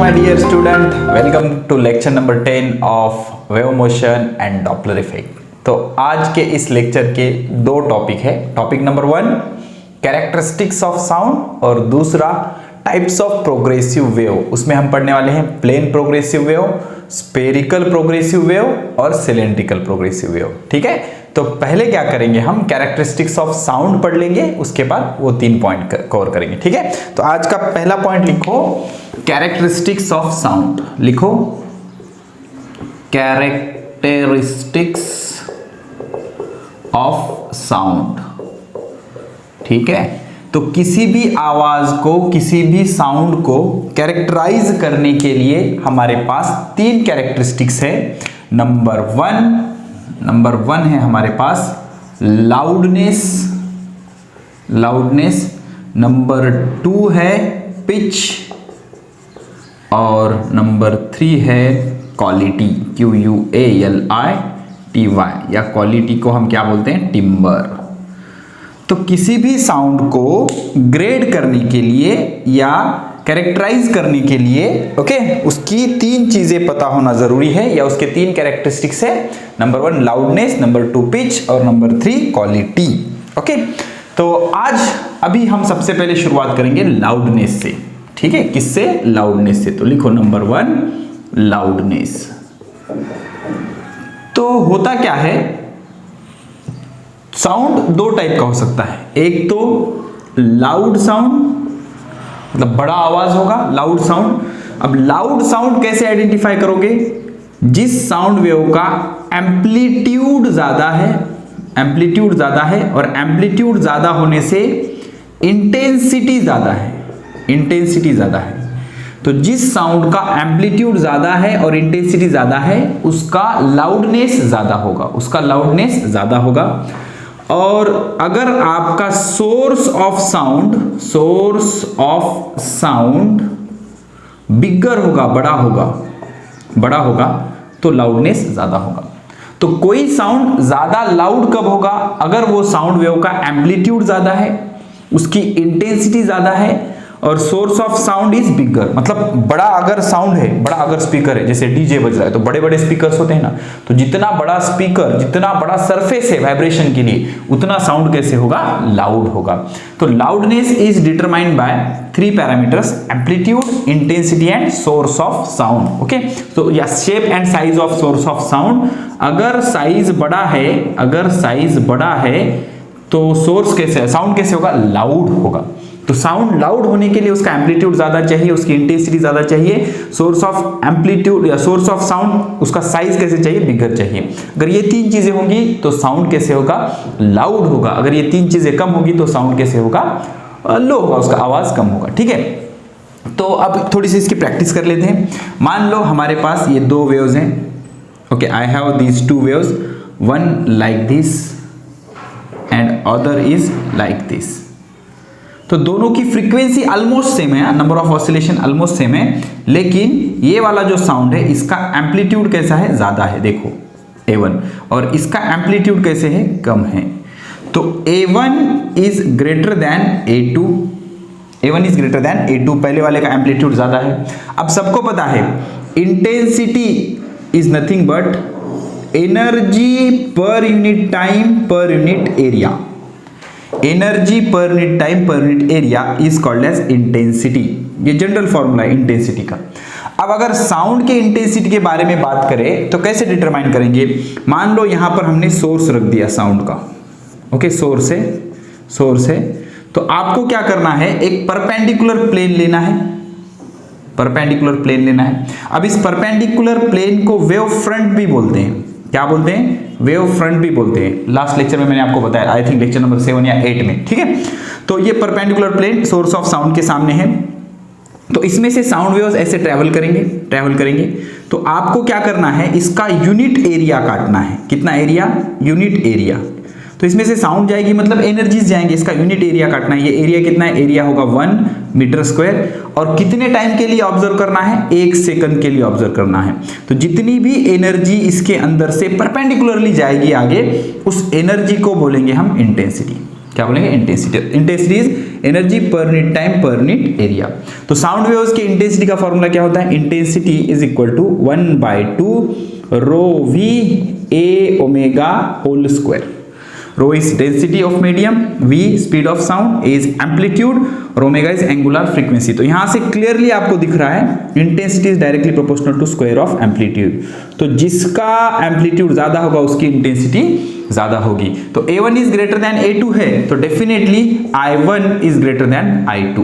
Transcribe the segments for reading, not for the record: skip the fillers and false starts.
my dear student, welcome to lecture number 10 of wave motion and Doppler effect। तो आज के इस lecture के दो टॉपिक है। Topic number 1 characteristics of sound और दूसरा टाइप्स ऑफ प्रोग्रेसिव वेव। उसमें हम पढ़ने वाले हैं plane progressive wave, spherical progressive wave और सिलेंड्रिकल प्रोग्रेसिव वेव। ठीक है, तो पहले क्या करेंगे, हम कैरेक्टरिस्टिक्स ऑफ साउंड पढ़ लेंगे, उसके बाद वो 3 पॉइंट कवर करेंगे। ठीक है, तो आज का पहला पॉइंट लिखो कैरेक्टरिस्टिक्स ऑफ साउंड। लिखो कैरेक्टरिस्टिक्स ऑफ साउंड। ठीक है, तो किसी भी आवाज को, किसी भी साउंड को कैरेक्टराइज करने के लिए हमारे पास 3 कैरेक्टरिस्टिक्स है। नंबर वन है हमारे पास लाउडनेस। नंबर 2 है पिच और नंबर 3 है क्वालिटी, QUALITY, या क्वालिटी को हम क्या बोलते हैं, टिम्बर। तो किसी भी साउंड को ग्रेड करने के लिए या कैरेक्टराइज करने के लिए उसकी 3 चीजें पता होना जरूरी है, या उसके 3 कैरेक्टरिस्टिक्स है। नंबर 1 लाउडनेस, नंबर 2 पिच और नंबर 3 क्वालिटी। ओके, तो आज अभी हम सबसे पहले शुरुआत करेंगे लाउडनेस से। ठीक है, किससे, लाउडनेस से। तो लिखो नंबर 1 लाउडनेस। तो होता क्या है, साउंड 2 टाइप का हो सकता है। एक तो लाउड साउंड, मतलब बड़ा आवाज होगा, लाउड साउंड। अब लाउड साउंड कैसे आइडेंटिफाई करोगे, जिस साउंड वेव का एम्पलीट्यूड ज्यादा है, और एम्पलीट्यूड ज्यादा होने से इंटेंसिटी ज्यादा है। तो जिस साउंड का एम्पलीट्यूड ज्यादा है और इंटेंसिटी ज्यादा है, उसका लाउडनेस ज्यादा होगा। और अगर आपका सोर्स ऑफ साउंड बिगर होगा, बड़ा होगा, तो लाउडनेस ज्यादा होगा। तो कोई साउंड ज्यादा लाउड कब होगा, अगर वो साउंड वेव का एम्पलीट्यूड ज्यादा है, उसकी इंटेंसिटी ज्यादा है और source of sound is bigger. मतलब बड़ा अगर साउंड है, बड़ा अगर स्पीकर है, जैसे डीजे बज रहा है, तो बड़े बड़े स्पीकर्स होते हैं ना, तो जितना बड़ा स्पीकर, जितना बड़ा सरफेस है वाइब्रेशन के लिए, उतना साउंड कैसे होगा, लाउड होगा। तो loudness is determined by 3 parameters, amplitude, intensity and source of sound. Okay, तो या shape and size of source of sound. अगर साइज बड़ा है तो सोर्स कैसे है, साउंड कैसे होगा, लाउड होगा। तो साउंड लाउड होने के लिए उसका एम्पलीट्यूड ज्यादा चाहिए, उसकी इंटेंसिटी ज्यादा चाहिए, सोर्स ऑफ एम्पलीट्यूड या सोर्स ऑफ साउंड, उसका साइज कैसे चाहिए, बिगर चाहिए। अगर ये 3 चीजें होंगी तो साउंड कैसे होगा, लाउड होगा। अगर ये 3 चीजें कम होगी तो साउंड कैसे होगा, लो होगा, उसका आवाज कम होगा। ठीक है, तो अब थोड़ी सी इसकी प्रैक्टिस कर लेते हैं। मान लो हमारे पास ये 2 वेव्स हैं। Okay, I have these 2 waves, one like this and other is like this. तो दोनों की फ्रीक्वेंसी ऑलमोस्ट सेम है, number of oscillation almost same है, लेकिन ये वाला जो साउंड है इसका एम्पलीट्यूड कैसा है, ज्यादा है, देखो A1, और इसका एम्पलीट्यूड कैसे है, कम है। तो A1 is greater than A2, पहले वाले का एम्पलीट्यूड ज्यादा है। अब सबको पता है intensity is nothing but energy per unit time per unit area. Energy per unit time per unit area is called as intensity. ये जनरल फॉर्मूला है इंटेंसिटी का। अब अगर साउंड के इंटेंसिटी के बारे में बात करें तो कैसे डिटरमाइन करेंगे, मान लो यहां पर हमने सोर्स रख दिया साउंड का। ओके, सोर्स है, तो आपको क्या करना है, एक परपेंडिकुलर प्लेन लेना है। अब इस परपेंडिकुलर प्लेन को वेव फ्रंट भी बोलते हैं। क्या बोलते हैं, वेव फ्रंट भी बोलते हैं। लास्ट लेक्चर में मैंने आपको बताया, आई थिंक लेक्चर नंबर 7 या 8 में। ठीक है, तो ये perpendicular plane source of sound के सामने है। तो इसमें से साउंड वेव्स ऐसे ट्रैवल करेंगे। तो आपको क्या करना है, इसका यूनिट एरिया काटना है। कितना एरिया, यूनिट एरिया। तो इसमें से साउंड जाएगी, मतलब एनर्जीज जाएंगे, इसका यूनिट एरिया काटना है। ये एरिया कितना है, एरिया होगा 1 मीटर स्क्वायर, और कितने टाइम के लिए ऑब्जर्व करना है, 1 सेकंड के लिए ऑब्जर्व करना है। तो जितनी भी एनर्जी इसके अंदर से परपेंडिकुलरली जाएगी आगे, उस एनर्जी को बोलेंगे हम इंटेंसिटी। क्या बोलेंगे? Intensity. Intensity is energy per unit time per unit area. तो साउंड वेव्स की इंटेंसिटी का फॉर्मूला क्या होता है? Intensity is equal to 1/2 rho V A omega whole square. Rho is density of medium, V speed of sound, A is amplitude और omega is angular frequency। तो यहां से क्लियरली आपको दिख रहा है intensity is directly proportional to square of amplitude. तो जिसका एम्पलीट्यूड ज्यादा होगा उसकी इंटेंसिटी ज्यादा होगी। तो A1 is greater than A2 है तो definitely I1 is greater than I2।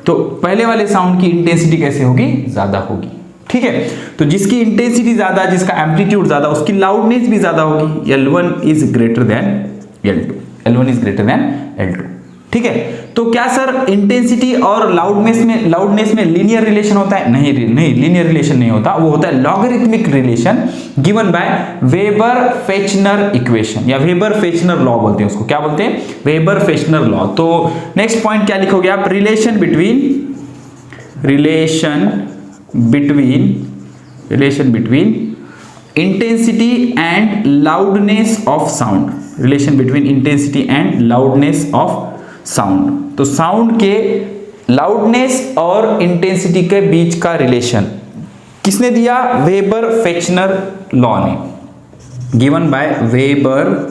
तो पहले वाले साउंड की इंटेंसिटी कैसे होगी? ज्यादा होगी। ठीक है, तो जिसकी इंटेंसिटी ज्यादा, जिसका एम्पलीट्यूड ज्यादा, उसकी लाउडनेस भी ज्यादा होगी। L1 is greater than L2, L1 is greater than L2। ठीक है, तो क्या सर इंटेंसिटी और लाउडनेस में लीनियर रिलेशन होता है? नहीं, लीनियर रिलेशन नहीं होता, वो होता है logarithmic relation given by weber-Fechner equation या वेबर-फेचनर लॉ बोलते हैं उसको। क्या बोलते हैं? Weber Fechner law. तो नेक्स्ट पॉइंट क्या लिखोगे आप? Relation between intensity and loudness of sound। Relation between intensity and loudness of sound. तो साउंड के लाउडनेस और इंटेंसिटी के बीच का रिलेशन किसने दिया? वेबर-फेचनर लॉ ने, गिवन बाय वेबर-फेचनर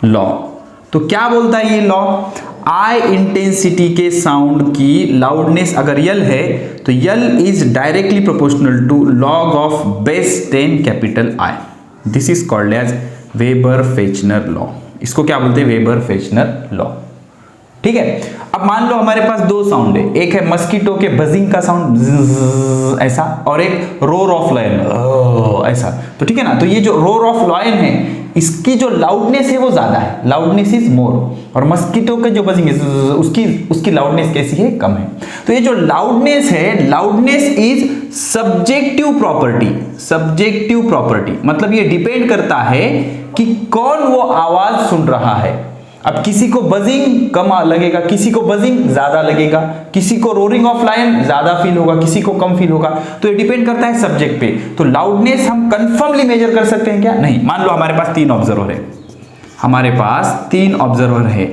लॉ। तो क्या बोलता है ये लॉ? आई इंटेंसिटी के साउंड की लाउडनेस अगर यल है तो L is directly proportional to log of base 10 capital I. This is called as Weber Fechner law. इसको क्या बोलते हैं? Weber Fechner law. ठीक है, अब मान लो हमारे पास दो साउंड है, एक है मस्कीटो के बजिंग का साउंड ऐसा और एक रोर ऑफ लायन ऐसा। तो ठीक है ना, तो ये जो रोर ऑफ लायन है इसकी जो लाउडनेस है वो ज्यादा है, लाउडनेस इज मोर, और मस्कीटो के जो बजिंग है उसकी लाउडनेस कैसी है? कम है। तो ये जो लाउडनेस है, लाउडनेस इज सब्जेक्टिव प्रॉपर्टी, मतलब ये डिपेंड करता है कि कौन वो आवाज सुन रहा है। अब किसी को बजिंग कम लगेगा, किसी को बजिंग ज्यादा लगेगा, किसी को रोरिंग ऑफ लायन ज्यादा फील होगा, किसी को कम फील होगा। तो ये डिपेंड करता है सब्जेक्ट पे। तो लाउडनेस हम कंफर्मली मेजर कर सकते हैं क्या? नहीं। मान लो हमारे पास 3 ऑब्जर्वर है,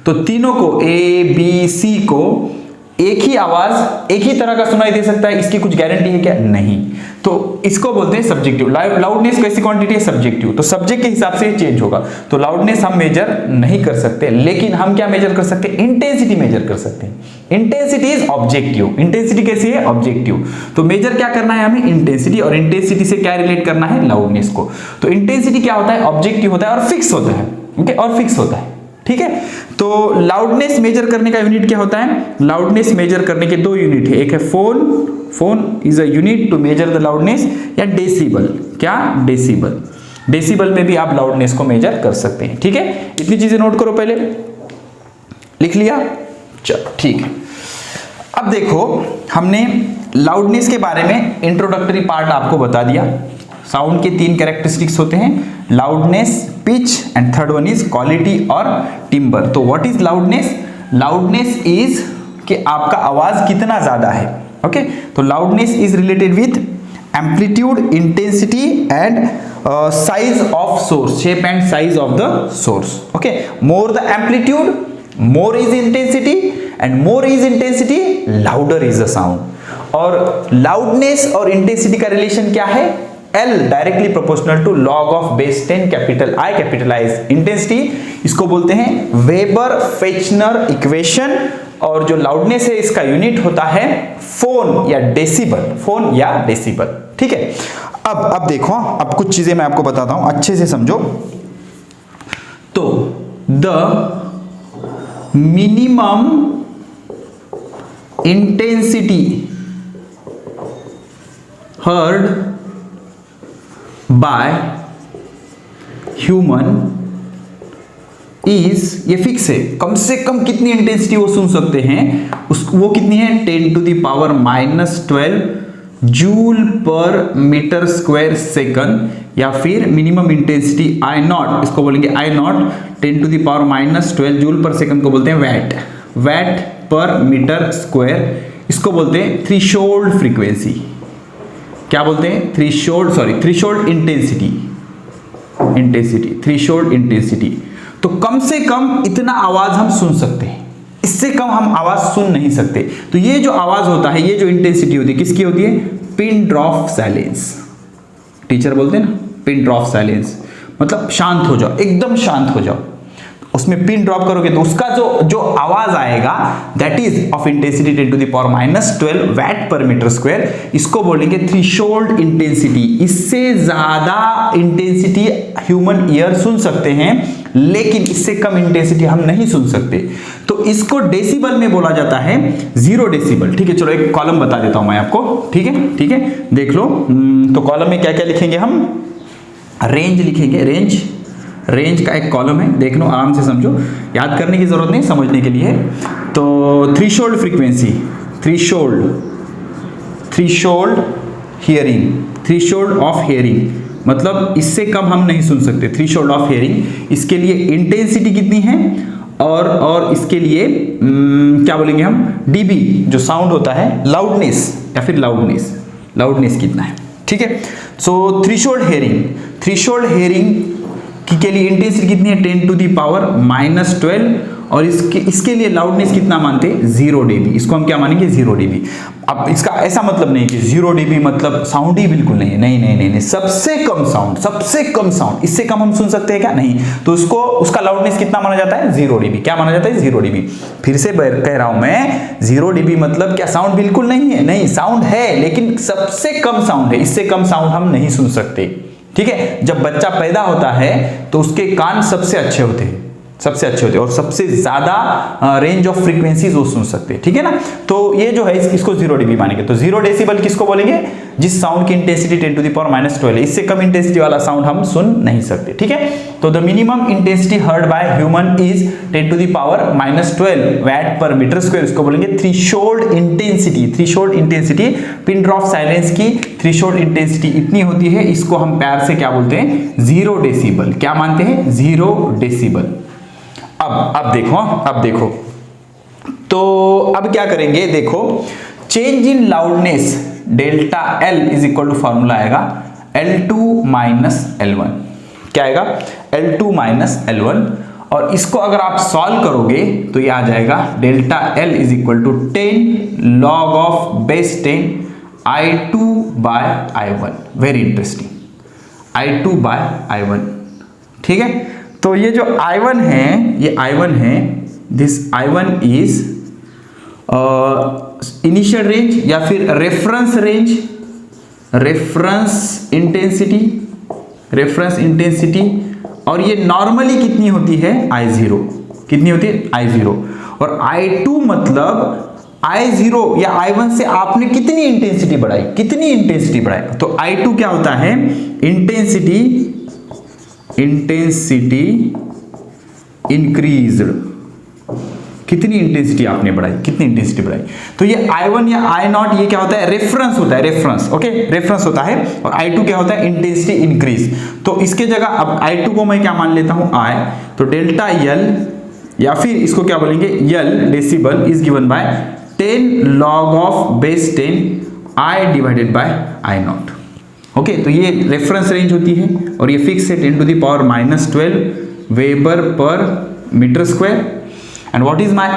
तो तीनों को A B C को एक ही आवाज एक ही तरह का सुनाई दे सकता है, इसकी कुछ गारंटी है क्या? नहीं। तो इसको बोलते हैं सब्जेक्टिव। लाउडनेस कैसी क्वांटिटी है? सब्जेक्टिव। तो सब्जेक्ट के हिसाब से चेंज होगा। तो लाउडनेस हम मेजर नहीं कर सकते, लेकिन हम क्या मेजर कर सकते हैं? इंटेंसिटी मेजर कर सकते हैं। Intensity is objective. इंटेंसिटी कैसी है? ऑब्जेक्टिव। तो मेजर क्या करना है हमें? इंटेंसिटी। और इंटेंसिटी से क्या रिलेट करना है? लाउडनेस को। तो इंटेंसिटी क्या होता है? ऑब्जेक्टिव होता है और फिक्स होता है। ओके, और फिक्स होता है। ठीक है, तो लाउडनेस मेजर करने का यूनिट क्या होता है? लाउडनेस मेजर करने के 2 यूनिट है, एक है phon is a unit to measure the loudness, या डेसिबल। क्या? डेसिबल। डेसिबल में भी आप लाउडनेस को मेजर कर सकते हैं। ठीक है, इतनी चीजें नोट करो, पहले लिख लिया? चलो ठीक है। अब देखो, हमने लाउडनेस के बारे में इंट्रोडक्टरी पार्ट आपको बता दिया। साउंड के 3 कैरेक्टरिस्टिक्स होते हैं, loudness, pitch and third one is quality और टिम्बर। तो what is loudness? Loudness is कि आपका आवाज कितना ज्यादा है। ओके, तो loudness is related with amplitude, intensity and size of source, shape and size of the source. Okay, more the amplitude, more is intensity, and more is intensity, louder is the sound. और loudness और intensity का relation क्या है? L directly proportional to log of base 10 capital I capitalize intensity. इसको बोलते हैं weber-Fechner equation. और जो लाउडनेस है इसका यूनिट होता है फोन या डेसिबल। ठीक है, अब देखो, अब कुछ चीजें मैं आपको बताता हूं, अच्छे से समझो। तो the minimum intensity heard by human is, ये फिक्स है, कम से कम कितनी इंटेंसिटी वो सुन सकते हैं, वो कितनी है? 10 to the power -12 joule per metre square second, या फिर मिनिमम इंटेंसिटी I नॉट, इसको बोलेंगे I naught, 10 to the power -12 joule per second को बोलते हैं वैट पर मीटर स्क्वायर। इसको बोलते हैं थ्रेशोल्ड फ्रीक्वेंसी। क्या बोलते हैं? Threshold intensity. Intensity, threshold intensity. तो कम से कम इतना आवाज हम सुन सकते हैं, इससे कम हम आवाज सुन नहीं सकते। तो ये जो आवाज होता है, ये जो इंटेंसिटी होती है, किसकी होती है? Pin drop silence. टीचर बोलते हैं ना पिन ड्रॉप साइलेंस, मतलब शांत हो जाओ, एकदम शांत हो जाओ। उसमें पिन ड्रॉप करोगे तो उसका जो आवाज आएगा that is of intensity 10 to the power -12 watt per metre square. इसको बोलेंगे थ्रेशोल्ड इंटेंसिटी। इससे ज्यादा इंटेंसिटी ह्यूमन ईयर सुन सकते हैं, लेकिन इससे कम इंटेंसिटी हम नहीं सुन सकते। तो इसको डेसिबल में बोला जाता है 0 डेसिबल। ठीक है, चलो एक कॉलम बता देता हूं मैं आपको। ठीक है, ठीक है, देख लो। तो कॉलम में क्या क्या लिखेंगे हम? रेंज लिखेंगे, रेंज का एक कॉलम है, देख लो, आराम से समझो, याद करने की जरूरत नहीं, समझने के लिए। तो threshold frequency, threshold hearing, threshold of hearing, मतलब इससे कम हम नहीं सुन सकते, थ्रेशोल्ड ऑफ हियरिंग। इसके लिए इंटेंसिटी कितनी है, और इसके लिए क्या बोलेंगे हम? डीबी, जो साउंड होता है, लाउडनेस या फिर लाउडनेस कितना है। ठीक है, सो थ्रेशोल्ड हियरिंग के लिए इंटेंसिटी कितनी है? 10 टू दी पावर -12, और इसके लिए लाउडनेस कितना मानते हैं? 0 dB। इसको हम क्या मानेंगे? 0 dB। अब इसका ऐसा मतलब नहीं कि 0 dB मतलब साउंड ही बिल्कुल नहीं है, नहीं, सबसे कम साउंड, इससे कम हम सुन सकते हैं क्या? नहीं। तो उसका लाउडनेस कितना माना जाता है? 0 dB। क्या माना जाता है? 0 dB। फिर से कह रहा हूं मैं, 0 dB मतलब क्या साउंड बिल्कुल नहीं है? नहीं, साउंड है, लेकिन सबसे कम साउंड है, इससे कम साउंड हम नहीं सुन सकते। ठीक है, जब बच्चा पैदा होता है तो उसके कान सबसे अच्छे होते हैं, और सबसे ज्यादा रेंज ऑफ फ्रीक्वेंसीज वो सुन सकते हैं। ठीक है ना, तो ये जो है इसको 0 dB मानेंगे। तो 0 डेसिबल किसको बोलेंगे? जिस साउंड की इंटेंसिटी 10 टू द पावर -12 है, इससे कम इंटेंसिटी वाला साउंड हम सुन नहीं सकते। ठीक है, तो the minimum intensity heard by human is 10 to the power -12 watt per metre square. इसको बोलेंगे threshold intensity. Pin drop silence की थ्रेशोल्ड इंटेंसिटी इतनी होती है, इसको हम प्यार से क्या बोलते हैं? 0 डेसिबल। क्या मानते हैं? 0 डेसिबल। अब देखो, तो अब क्या करेंगे? देखो, change in loudness delta L is equal to formula आएगा L2 - L1। क्या आएगा? L2 - L1। और इसको अगर आप सॉल्व करोगे तो ये आ जाएगा delta L is equal to 10 log of base 10 I2 by I1। Very interesting, I2 by I1। ठीक है, तो ये जो I1 है, ये I1 है, this I1 is initial range या फिर रेफरेंस इंटेंसिटी, और ये नॉर्मली कितनी होती है? I0। कितनी होती है? I0। और I2 मतलब I0 या I1 से आपने कितनी इंटेंसिटी बढ़ाई, तो I2 क्या होता है? Intensity increased. कितनी इंटेंसिटी आपने बढ़ाई, तो ये I1 या I0 ये क्या होता है? रेफरेंस होता है, ओके, रेफरेंस होता है। और I2 क्या होता है? Intensity increase. तो इसके जगह अब I2 को मैं क्या मान लेता हूं? I, तो डेल्टा L या फिर इसको क्या बोलेंगे? L decibel is given by 10 log of base 10 I divided by I0। Okay, तो ये रेफरेंस रेंज होती है और ये फिक्स है 10 to the power -12 weber per metre square. And what is my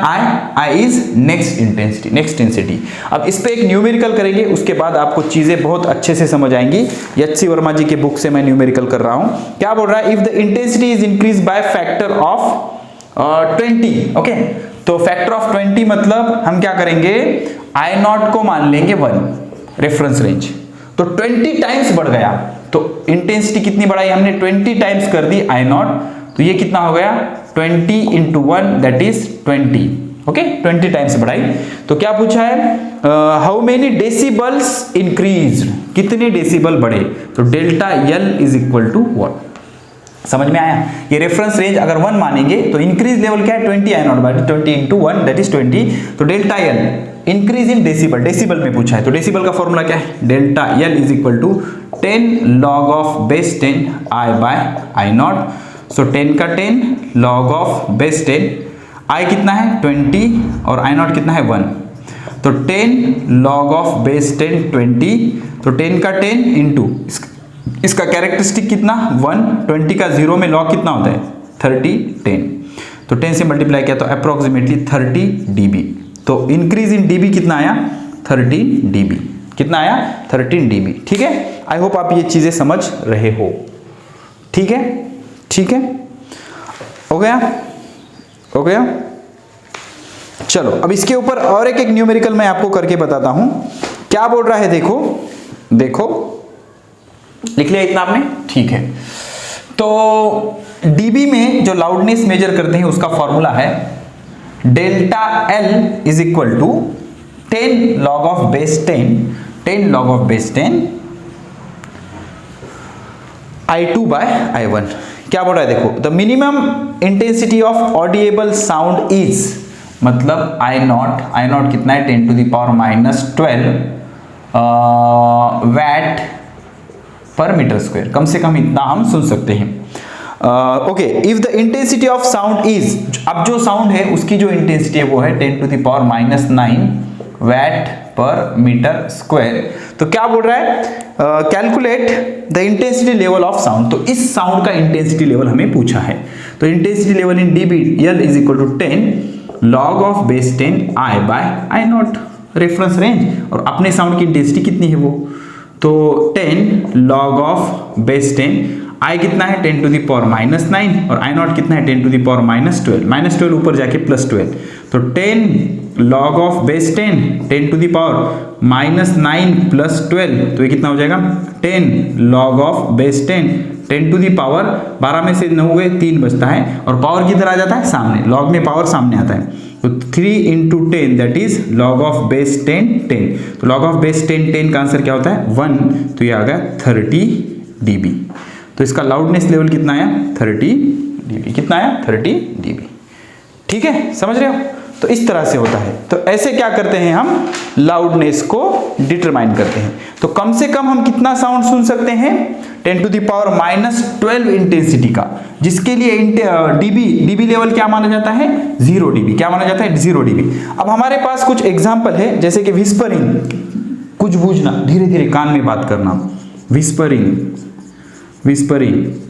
I is next intensity. अब इस पे एक न्यूमेरिकल करेंगे, उसके बाद आपको चीजें बहुत अच्छे से समझ आएंगी। एच.सी. वर्मा जी के बुक से मैं न्यूमेरिकल कर रहा हूं। क्या बोल रहा है? If the intensity is increase by factor of 20। Okay, तो फैक्टर ऑफ 20 मतलब हम क्या करेंगे? I0 को मान लेंगे 1, रेफरेंस रेंज, तो 20 टाइम्स बढ़ गया। तो इंटेंसिटी कितनी बढ़ाई हमने? 20 टाइम्स कर दी I0, तो ये कितना हो गया? 20 × 1 दैट इज 20। ओके, 20 टाइम्स बढ़ाई। तो क्या पूछा है? हाउ मेनी डेसिबल्स इंक्रीज्ड, कितने डेसिबल बढ़े? तो delta L is equal to 1। समझ में आया? ये रेफरेंस रेंज अगर 1 मानेंगे तो इंक्रीज लेवल क्या है? 20 I0 बाय 20 × 1 दैट इज 20। तो delta L increase in decibel में पूछा है, तो डेसिबल का फॉर्मूला क्या है? Delta L is equal to 10 log of base 10 I by I0। So 10 का 10 log ऑफ बेस 10, I कितना है? 20 और I0 कितना है? 1। तो 10 log ऑफ बेस 10 20, तो 10 का 10 इंटू इसका कैरेक्टरिस्टिक कितना 1, 20 का 0 में लॉग कितना होता है 30, 10, तो 10 से मल्टीप्लाई किया तो अप्रोक्सीमेटली 30 dB। तो इंक्रीज इन dB कितना आया 13 dB, कितना आया 13 dB। ठीक है, आई होप आप ये चीजें समझ रहे हो। ठीक है, ठीक है, हो गया, हो गया। चलो अब इसके ऊपर और एक न्यूमेरिकल मैं आपको करके बताता हूं, क्या बोल रहा है देखो, देखो लिख लिया इतना आपने, ठीक है। तो dB में जो लाउडनेस मेजर करते हैं उसका फॉर्मूला है delta L is equal to 10 log of base 10, 10 log of base 10 I2 by I1। क्या बोल रहा है देखो, the minimum intensity of audible sound is, मतलब I नॉट कितना है 10 to the power minus 12 watt per metre square, कम से कम इतना हम सुन सकते हैं। Okay, if the intensity of sound is, अब जो साउंड है उसकी जो इंटेंसिटी है वो है 10 to the power minus 9 VAT per metre square. तो क्या बोल रहा है, calculate the intensity level of sound. तो इस साउंड का इंटेंसिटी लेवल हमें पूछा है, तो intensity level in dB L is equal to 10 log of base 10 I by I नॉट, रेफरेंस रेंज, और अपने साउंड की इंटेंसिटी कितनी है वो, तो 10 log of base 10 I कितना है 10 to the power minus 9 और I नॉट कितना है 10 to the power minus 12, minus 12 ऊपर जाके plus 12, तो 10 log of base 10 10 to the power minus 9 plus 12, तो ये कितना हो जाएगा 10 log of base 10 10 to the power 12 में से 9 गए 3 बचता है, और पावर किधर आ जाता है सामने, log में पावर सामने आता है, तो 3 into 10 that is log of base 10 10, तो log of base 10 10 का आंसर क्या होता है 1, तो ये आ गया 30 dB। तो इसका लाउडनेस लेवल कितना आया 30 dB, कितना आया 30 dB। ठीक है, समझ रहे हो, तो इस तरह से होता है। तो ऐसे क्या करते हैं हम लाउडनेस को डिटरमाइन करते हैं। तो कम से कम हम कितना साउंड सुन सकते हैं 10 to the power minus 12 intensity का, जिसके लिए dB लेवल क्या माना जाता है 0 dB, क्या माना जाता है 0 dB। अब हमारे पास कुछ एग्जांपल है, जैसे कि विस्परिंग, कुछ बूझना, धीरे धीरे कान में बात करना, विस्परिंग,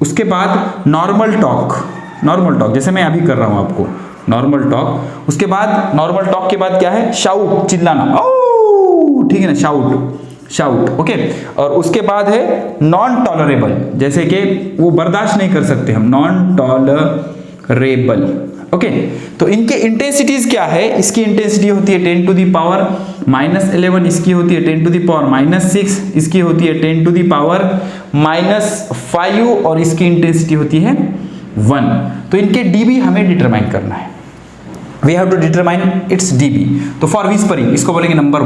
उसके बाद नॉर्मल टॉक जैसे मैं अभी कर रहा हूं आपको, नॉर्मल टॉक, उसके बाद नॉर्मल टॉक के बाद क्या है शाउट, चिल्लाना, ओ ठीक है ना, शाउट, ओके। और उसके बाद है नॉन टॉलरेबल, जैसे कि वो बर्दाश्त नहीं कर सकते हम, नॉन टॉलरेबल, ओके। तो इनके इंटेंसिटीज क्या है, इसकी इंटेंसिटी होती है 10 to the power minus 11, इसकी होती है 10 to the power minus 6, इसकी होती है 10 to the power minus 5, और इसकी इंटेंसिटी होती है 1। तो इनके dB हमें डिटरमाइन करना है, we have to determine its dB। तो फॉर विस्परिंग इसको बोलेंगे नंबर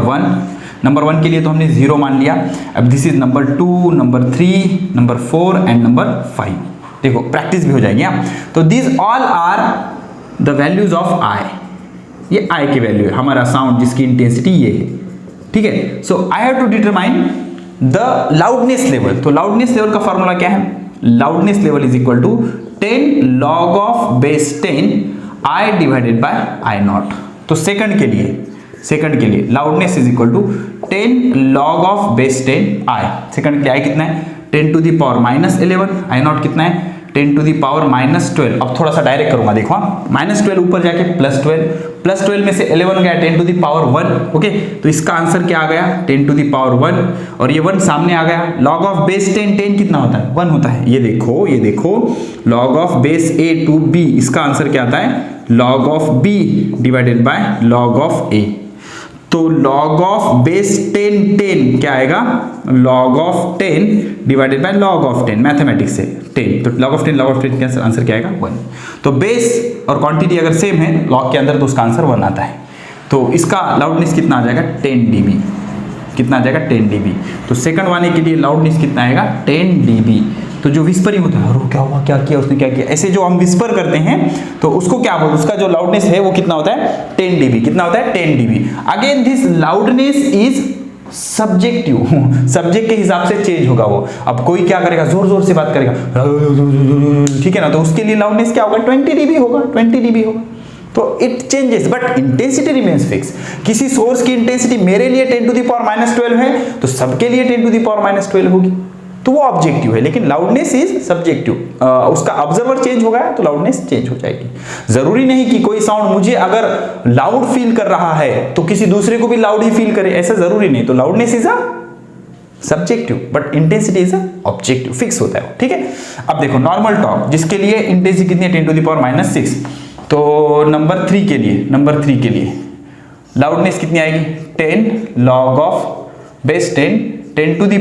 1 के लिए तो हमने 0 मान लिया। अब this is number 2, number 3, number 4 and number 5। देखो प्रैक्टिस भी हो जाएगी। तो this all are the values of I, ये I की वैल्यू है, हमारा साउंड जिसकी इंटेंसिटी ये है, ठीक है। So I have to determine the loudness level. तो लाउडनेस लेवल का फॉर्मूला क्या है, loudness level is equal to 10 log of base 10 I divided by I not. तो सेकंड के लिए loudness is equal to 10 log of base 10 I, second के I कितना है 10 to the power minus 11, I naught कितना है 10 to the power minus 12। अब थोड़ा सा डायरेक्ट करूंगा, देखो माइनस 12 ऊपर जाके प्लस 12 में से 11 गया 10 to the power 1, ओके। तो इसका आंसर क्या आ गया 10 to the power 1, और ये 1 सामने आ गया। log of base 10 कितना होता है 1 होता है, ये देखो log of base A to B, इसका आंसर क्या आता है log of B divided by log of A। तो log of base 10 क्या आएगा, log of 10 divided by log of 10, mathematics से 10, तो log of 10 का आंसर क्या आएगा 1। तो बेस और क्वांटिटी अगर सेम है log के अंदर तो उसका आंसर 1 आता है। तो इसका लाउडनेस कितना आ जाएगा 10 dB, कितना आ जाएगा 10 dB। तो सेकंड वाले के लिए लाउडनेस कितना आएगा 10 dB। तो जो विस्परिंग होता है, अरे क्या हुआ, क्या किया उसने, क्या किया, ऐसे जो हम विस्पर करते हैं तो उसको क्या बोलते हैं, उसका जो लाउडनेस है वो कितना होता है 10 dB, कितना होता है 10 dB। Again this loudness is subjective, subject के हिसाब से चेंज होगा वो। अब कोई क्या करेगा, जोर से बात करेगा, ठीक है ना, तो उसके लिए लाउडनेस क्या होगा 20 dB होगा। तो it changes but intensity remains fix. किसी सोर्स की इंटेंसिटी मेरे लिए 10 to the power minus 12 है तो सबके लिए 10 to the power minus 12 होगी, तो वो ऑब्जेक्टिव है, लेकिन लाउडनेस इज सब्जेक्टिव। उसका ऑब्जर्वर चेंज होगा तो लाउडनेस चेंज हो जाएगी। जरूरी नहीं कि कोई साउंड मुझे अगर लाउड फील कर रहा है तो किसी दूसरे को भी लाउड ही फील करे, ऐसा जरूरी नहीं। तो loudness is a subjective but intensity is objective, fix होता है, ठीक है। अब देखो नॉर्मल टॉक जिसके लिए इंटेंसिटी कितनी है 10⁻⁻⁶, तो नंबर 3 के लिए लाउडनेस कितनी आएगी 10 log of base 10 10⁻⁻⁶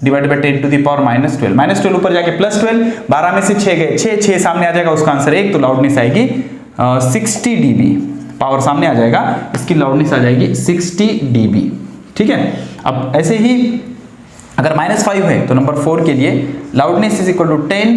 divided by 10⁻⁻12 -12 ऊपर जाके +12, 12 में से 6 गए 6 सामने आ जाएगा, उसका आंसर 1, तो लाउडनेस आएगी 60 dB। पावर सामने आ जाएगा, इसकी लाउडनेस आ जाएगी 60 dB, ठीक है। अब ऐसे ही अगर -5 है तो नंबर 4 के लिए loudness is equal to 10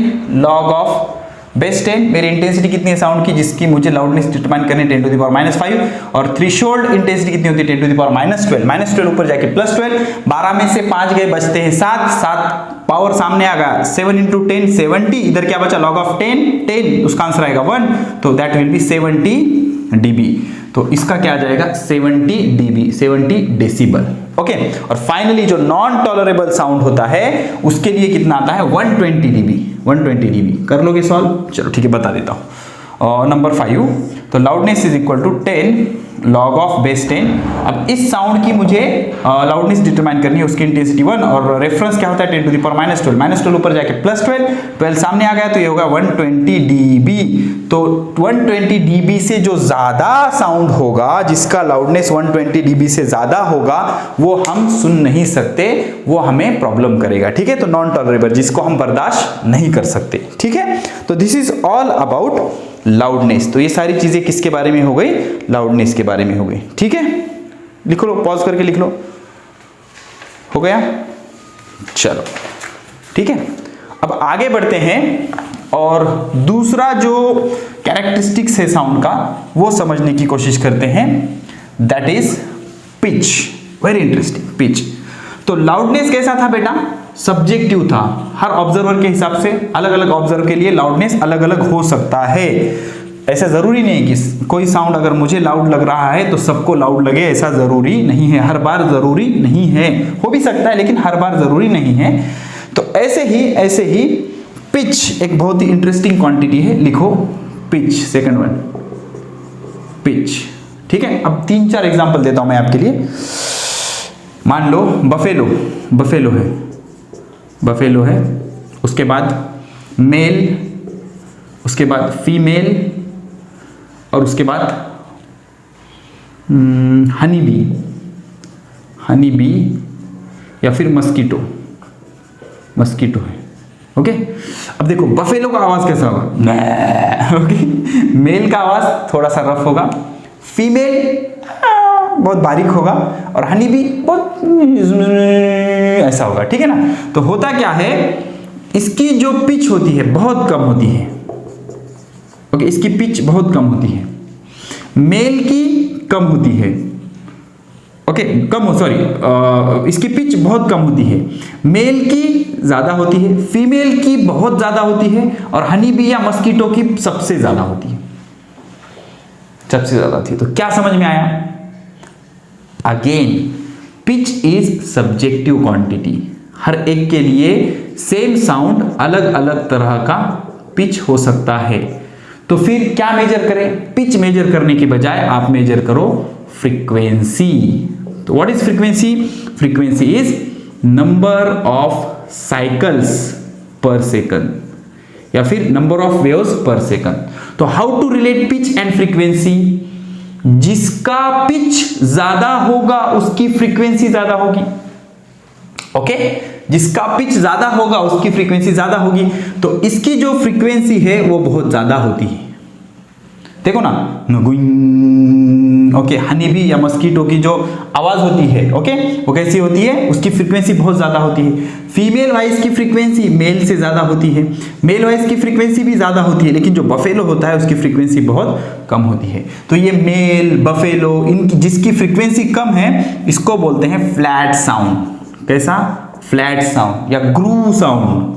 log of base 10, मेरी इंटेंसिटी कितनी है साउंड की जिसकी मुझे लाउडनेस डिटरमाइन करनी है 10⁻⁵, और थ्रेशोल्ड इंटेंसिटी कितनी होती है 10⁻12, -12 ऊपर जाके +12, 12 में से 5 गए बचते हैं 7 पावर सामने आ गया 7 × 10 70, इधर क्या बचा log ऑफ 10 उसका आंसर आएगा 1, तो दैट विल बी 70 dB। तो इसका क्या आ जाएगा 70 dB, 70 डेसिबल, ओके। और फाइनली जो नॉन टॉलरेबल साउंड होता है उसके लिए कितना आता है 120 dB, 120 dB। कर लोगे सॉल्व, चलो ठीक है बता देता हूँ। नंबर 5, तो loudness is equal to 10 log of base 10। अब इस साउंड की मुझे लाउडनेस डिटरमाइन करनी है, उसकी इंटेंसिटी 1, और रेफरेंस क्या होता है 10⁻⁻12, -12 ऊपर जाके +12, 12 सामने आ गया तो ये होगा 120 dB। तो 120 dB से जो ज्यादा साउंड होगा, जिसका लाउडनेस 120 dB से ज्यादा होगा, वो हम सुन नहीं सकते, वो हमें प्रॉब्लम करेगा, ठीक है। तो नॉन टॉलरेबल, जिसको हम बर्दाश्त नहीं कर सकते, ठीक है। तो this is all about loudness. तो ये सारी चीजें किसके बारे में हो गई, लाउडनेस के बारे में हो गई, ठीक है। लिख लो, पॉज करके लिख लो, हो गया, चलो ठीक है। अब आगे बढ़ते हैं और दूसरा जो कैरेक्टरिस्टिक्स है साउंड का वो समझने की कोशिश करते हैं, that is pitch. Very interesting, pitch. तो लाउडनेस कैसा था बेटा, सब्जेक्टिव था, हर ऑब्जर्वर के हिसाब से, अलग अलग ऑब्जर्वर के लिए लाउडनेस अलग अलग हो सकता है। ऐसा जरूरी नहीं कि कोई साउंड अगर मुझे लाउड लग रहा है तो सबको लाउड लगे, ऐसा जरूरी नहीं है, हर बार जरूरी नहीं है, हो भी सकता है लेकिन हर बार जरूरी नहीं है। तो ऐसे ही पिच एक बहुत ही इंटरेस्टिंग क्वांटिटी है, लिखो पिच, सेकंड वन पिच, ठीक है। अब 3-4 एग्जांपल देता हूं मैं आपके लिए। मान लो बफेलो है, उसके बाद मेल, उसके बाद फीमेल, और उसके बाद हनी बी या फिर मस्कीटो है, ओके। अब देखो बफेलो का आवाज कैसा होगा, ओके। मेल का आवाज थोड़ा सा रफ होगा, फीमेल बहुत बारीक होगा, और हनी भी बहुत ऐसा होगा, ठीक है ना। तो होता क्या है, इसकी जो पिच होती है बहुत कम होती है, ओके, इसकी पिच बहुत कम होती है, मेल की कम होती है, ओके, इसकी पिच बहुत कम होती है, मेल की ज्यादा होती है, फीमेल की बहुत ज्यादा होती है, और हनी बी या मस्कीटो की सबसे ज्यादा होती है, सबसे ज्यादा थी। तो क्या समझ में आया, again pitch is subjective quantity, हर एक के लिए सेम साउंड अलग अलग तरह का पिच हो सकता है। तो फिर क्या मेजर करें, पिच मेजर करने के बजाय आप मेजर करो फ्रीक्वेंसी। तो what is frequency, frequency is number of cycles per second या फिर number of waves per second. तो how to relate pitch and frequency, जिसका पिच ज्यादा होगा उसकी फ्रीक्वेंसी ज्यादा होगी, ओके, जिसका पिच ज्यादा होगा उसकी फ्रीक्वेंसी ज्यादा होगी। तो इसकी जो फ्रीक्वेंसी है वो बहुत ज्यादा होती है, देखो ना, ओके। हनी बी या मस्कीटो की जो आवाज होती है, ओके, वो कैसी होती है, उसकी फ्रीक्वेंसी बहुत ज्यादा होती है। फीमेल वॉइस की फ्रीक्वेंसी मेल से ज्यादा होती है, मेल वॉइस की फ्रीक्वेंसी भी ज्यादा होती है, लेकिन जो बफेलो होता है उसकी फ्रीक्वेंसी बहुत कम होती है। तो ये मेल, बफेलो, इनकी जिसकी फ्रीक्वेंसी कम है इसको बोलते हैं फ्लैट साउंड। कैसा, फ्लैट साउंड या ग्रू साउंड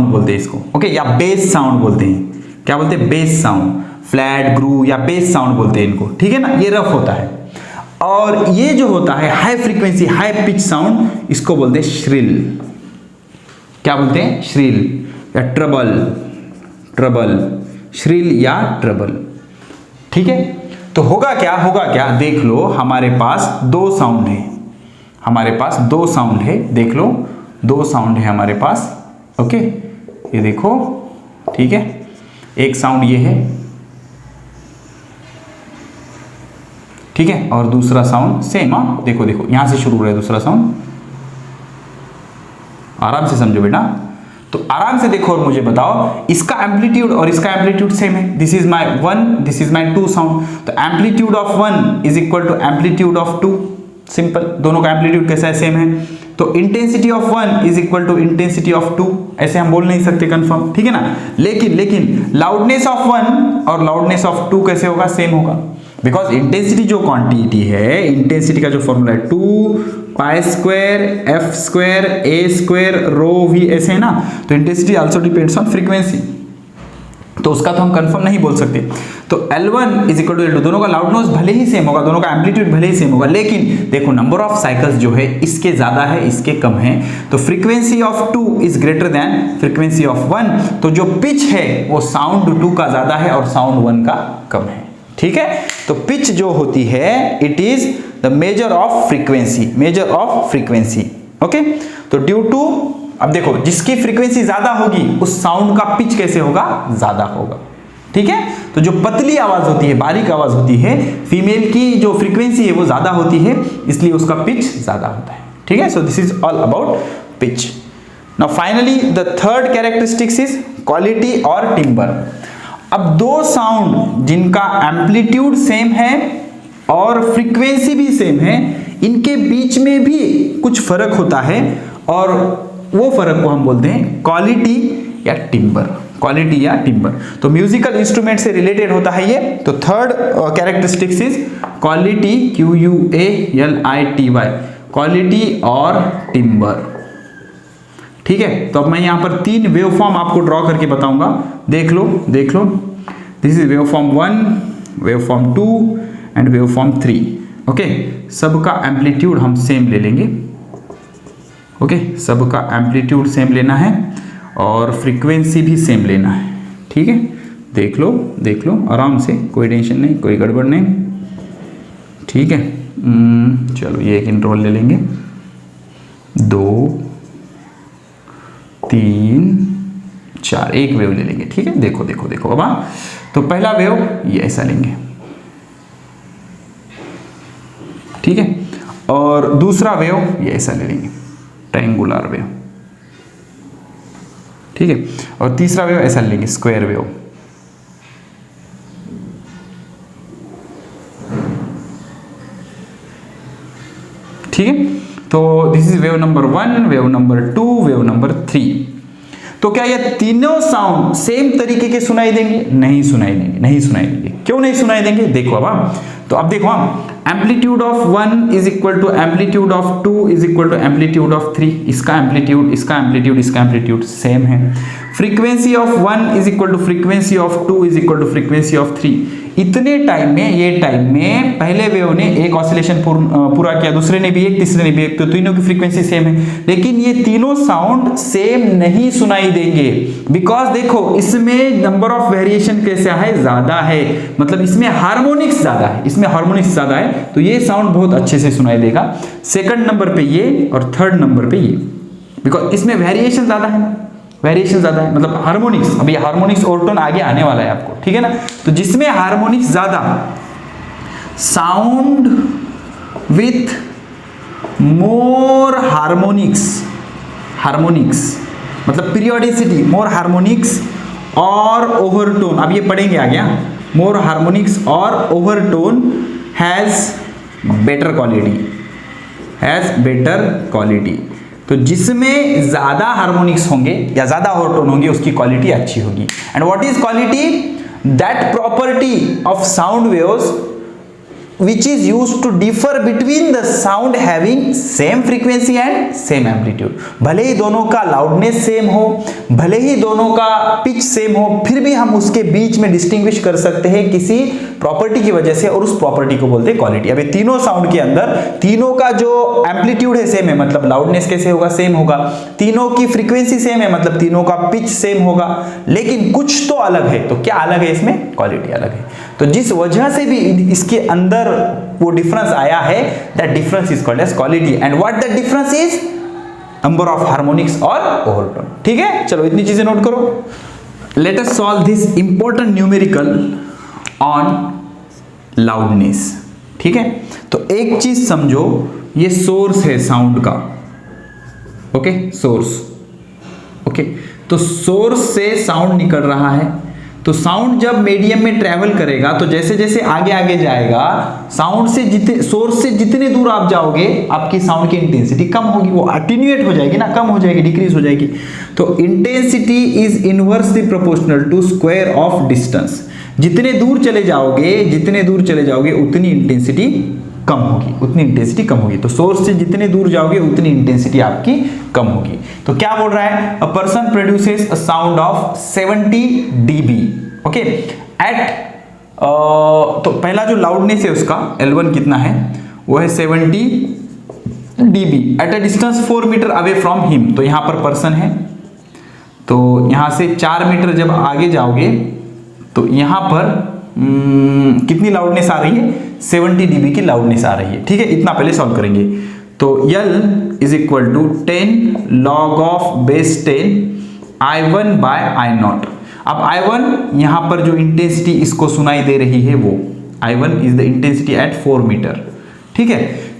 बोलते हैं इसको, ओके, या बेस साउंड बोलते हैं। क्या बोलते हैं, बेस साउंड, फ्लैट, ग्रू या बेस साउंड बोलते हैं इनको, ठीक है ना। ये रफ होता है। और ये जो होता है high frequency high pitch sound, इसको बोलते हैं श्रिल। क्या बोलते हैं? श्रिल या ट्रबल, ट्रबल, श्रिल या ट्रबल। ठीक है, तो होगा क्या, देख लो हमारे पास दो साउंड है, हमारे पास दो साउंड है, देख लो दो साउंड है हमारे पास। ओके, ये देखो, ठीक है, एक साउंड ये है, ठीक है, और दूसरा साउंड सेम। देखो देखो यहां से शुरू हो रहा है दूसरा साउंड, आराम से समझो बेटा। तो आराम से देखो और मुझे बताओ, इसका एम्पलीट्यूड और इसका एम्पलीट्यूड सेम है। This is my one, this is my two sound. तो amplitude of one is equal to amplitude of two, simple. दोनों का एम्पलीट्यूड कैसा है? सेम है। तो intensity of one is equal to intensity of two, ऐसे हम बोल नहीं सकते कंफर्म, ठीक है ना। लेकिन लाउडनेस ऑफ वन और लाउडनेस ऑफ टू कैसे होगा? सेम होगा, बिकॉज इंटेंसिटी जो क्वांटिटी है, इंटेंसिटी का जो फॉर्मूला है 2 pi square F square A square rho V, ऐसे है ना। तो intensity also depends on frequency, तो उसका तो हम कंफर्म नहीं बोल सकते। तो L1 is equal to L2, दोनों का लाउडनेस भले ही सेम होगा, दोनों का एम्पलीट्यूड भले ही सेम होगा, लेकिन देखो नंबर ऑफ साइकिल्स जो है इसके ज्यादा है, इसके कम है। तो frequency of 2 is greater than frequency of 1, तो जो पिच है वो साउंड 2 का ज्यादा है और साउंड 1 का कम है। ठीक है, तो पिच जो होती है it is the measure of frequency, measure of frequency. Okay, तो ड्यू टू, अब देखो जिसकी फ्रीक्वेंसी ज्यादा होगी उस साउंड का पिच कैसे होगा? ज्यादा होगा। ठीक है, तो जो पतली आवाज होती है, बारीक आवाज होती है, फीमेल की जो फ्रीक्वेंसी है वो ज्यादा होती है, इसलिए उसका पिच ज्यादा होता है। ठीक है, so this is all about pitch. Now finally the third characteristics is quality और टिम्बर। अब दो साउंड जिनका एम्पलीट्यूड सेम है और फ्रीक्वेंसी भी सेम है, इनके बीच में भी कुछ फर्क होता है और वो फर्क को हम बोलते हैं क्वालिटी या टिम्बर, क्वालिटी या टिम्बर। तो म्यूजिकल इंस्ट्रूमेंट से रिलेटेड होता है ये। तो third characteristics is quality, QUALITY, quality और टिम्बर। ठीक है, तो अब मैं यहां पर तीन वेवफॉर्म आपको ड्रॉ करके बताऊंगा, देख लो देख लो। This is waveform 1, waveform 2 and waveform 3। Okay, सबका एम्पलीट्यूड हम सेम ले लेंगे। ओके, सबका एम्पलीट्यूड सेम लेना है और फ्रीक्वेंसी भी सेम लेना है। ठीक है, देख लो आराम से, कोई टेंशन नहीं, कोई गड़बड़ नहीं। ठीक है, चलो ये एक इंटरवल ले लेंगे, 2 3 4, एक वेव ले लेंगे। ठीक है, देखो देखो देखो अब, तो पहला वेव ये ऐसा लेंगे, ठीक है, और दूसरा वेव ये ऐसा ले लेंगे, ट्रायंगुलर वेव। ठीक है, और तीसरा वेव ऐसा लेंगे, स्क्वायर वेव। ठीक है, तो this is wave number 1, wave number 2, wave number 3। तो क्या ये तीनों साउंड सेम तरीके के सुनाई देंगे? नहीं सुनाई देंगे, नहीं सुनाई देंगे। क्यों नहीं सुनाई देंगे? देखो अब, तो अब देखो amplitude of 1 is equal to amplitude of 2 is equal to amplitude of 3। इसका एम्पलीट्यूड, इसका एम्पलीट्यूड, इसका एम्पलीट्यूड सेम है। Frequency of 1 is equal to frequency of 2 is equal to frequency of 3। इतने टाइम में, ये टाइम में पहले वेव ने एक ऑसिलेशन पूरा किया, दूसरे ने भी एक, तीसरे ने भी एक, तो तीनों की फ्रीक्वेंसी सेम है। लेकिन ये तीनों साउंड सेम नहीं सुनाई देंगे, बिकॉज देखो इसमें नंबर ऑफ वेरिएशन कैसा है? ज्यादा है, मतलब इसमें हार्मोनिक्स ज्यादा है, इसमें हार्मोनिक्स ज्यादा है, तो ये साउंड बहुत अच्छे से सुनाई देगा। सेकंड नंबर पे ये और थर्ड नंबर पे ये, बिकॉज इसमें वेरिएशन ज्यादा है ना, वेरिएशन ज्यादा है, मतलब हार्मोनिक्स। अभी हार्मोनिक्स ओवरटोन आगे आने वाला है आपको, ठीक है ना। तो जिसमें हार्मोनिक्स ज्यादा, sound with more harmonics, harmonics मतलब पीरियोडिसिटी, मोर हार्मोनिक्स और ओवरटोन, अब ये पढ़ेंगे आगे, मोर हार्मोनिक्स और overtone has better quality, has better quality. तो जिसमें ज्यादा हार्मोनिक्स होंगे या ज्यादा ओवरटोन होंगे उसकी क्वालिटी अच्छी होगी। And what is quality? That property of sound waves which is used to differ between the sound having same frequency and same amplitude। भले ही दोनों का लाउडनेस सेम हो, भले ही दोनों का पिच सेम हो, फिर भी हम उसके बीच में डिस्टिंग्विश कर सकते हैं किसी प्रॉपर्टी की वजह से, और उस प्रॉपर्टी को बोलते हैं क्वालिटी। अभी तीनों साउंड के अंदर तीनों का जो एम्पलीट्यूड है सेम है, मतलब लाउडनेस कैसे होगा, सेम होगा। तीनों की फ्रीक्वेंसी सेम है, मतलब तीनों का पिच सेम होगा, लेकिन कुछ तो अलग है। तो क्या अलग है इसमें? क्वालिटी अलग है। तो जिस वजह से भी इसके अंदर वो डिफरेंस आया है, that difference is called as quality. And what that difference is? Number of harmonics और ओवरटोन। ठीक है, चलो इतनी चीजें नोट करो। Let us solve this important numerical on loudness. ठीक है, तो एक चीज समझो, ये सोर्स है साउंड का। Okay, source. ओके, तो सोर्स से साउंड निकल रहा है, तो साउंड जब मीडियम में ट्रेवल करेगा तो जैसे जैसे आगे आगे जाएगा, साउंड से जितने सोर्स से जितने दूर आप जाओगे, आपकी साउंड की इंटेंसिटी कम होगी, वो अटेन्यूएट हो जाएगी ना, कम हो जाएगी, डिक्रीज हो जाएगी। तो intensity is inversely proportional to square of distance. जितने दूर चले जाओगे उतनी इंटेंसिटी कम होगी, उतनी इंटेंसिटी कम होगी। तो सोर्स से जितने दूर जाओगे उतनी इंटेंसिटी आपकी कम होगी। तो क्या बोल रहा है? A person produces a sound of 70 dB। Okay, at तो पहला जो लाउडनेस है उसका L1 कितना है? वो है 70 dB at a distance 4 metre away from him. तो यहां पर पर्सन है, तो यहां से 4 मीटर जब आगे जाओगे तो यहां पर कितनी लाउडनेस आ रही है? 70 dB की लाउडनेस आ रही है। ठीक है, इतना पहले सॉल्व करेंगे। तो L is equal to 10 log of base 10 I1 by I0। अब I1 यहां पर जो इंटेंसिटी इसको सुनाई दे रही है, वो I1 is the intensity at 4 metre. ठीक है,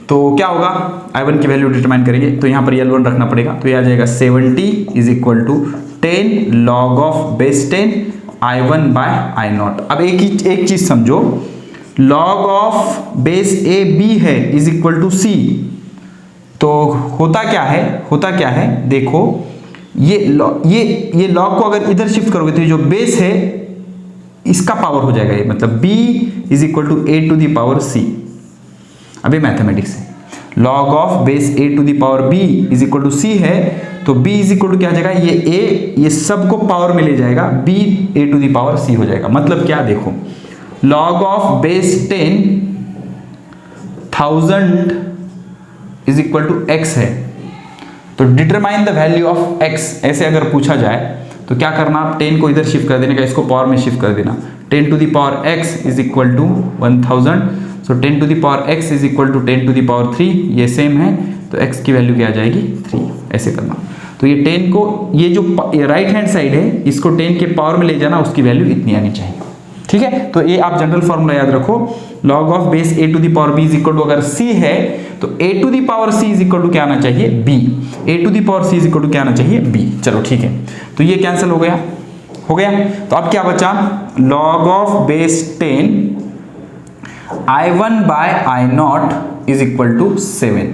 तो क्या होगा? I1 की वैल्यू डिटरमाइन करेंगे, तो यहां पर L1 रखना पड़ेगा, तो ये आ जाएगा 70 is equal to 10 log of base 10 I1 by I0। अब एक चीज समझो, log of base A B है इज इक्वल टू सी। तो होता क्या है देखो, ये log को अगर इधर शिफ्ट करोगे तो ये जो बेस है इसका पावर हो जाएगा ये, मतलब b is equal to a to the power c। अभी मैथमेटिक्स है, log of base a to the power b is equal to c है, तो b इज इक्वल टू क्या आ जाएगा? ये a, ये सबको पावर में ले जाएगा, b a to the power c हो जाएगा। मतलब क्या? देखो, log of base 10,000 is equal to x है, तो determine the value of x ऐसे अगर पूछा जाए तो क्या करना? 10 को इधर शिफ्ट कर देने का, इसको पावर में शिफ्ट कर देना। 10 to the power x is equal to 1000, so 10 to the power x is equal to 10 to the power 3, ये सेम है, तो x की वैल्यू क्या आ जाएगी? 3। ऐसे करना। तो ये 10 को, ये जो राइट हैंड साइड है, इसको 10 के पावर में ले जाना, उसकी वैल्यू इतनी आनी चाहिए। ठीक है, तो ये आप जनरल फॉर्मूला याद रखो, log of base a to the power b is equal to, अगर c है तो a to the power c is equal to क्या आना चाहिए? b। a to the power c is equal to क्या आना चाहिए? b। चलो ठीक है, तो ये कैंसिल हो गया। तो अब क्या बचा? log of base 10 I1 by I0 is equal to 7।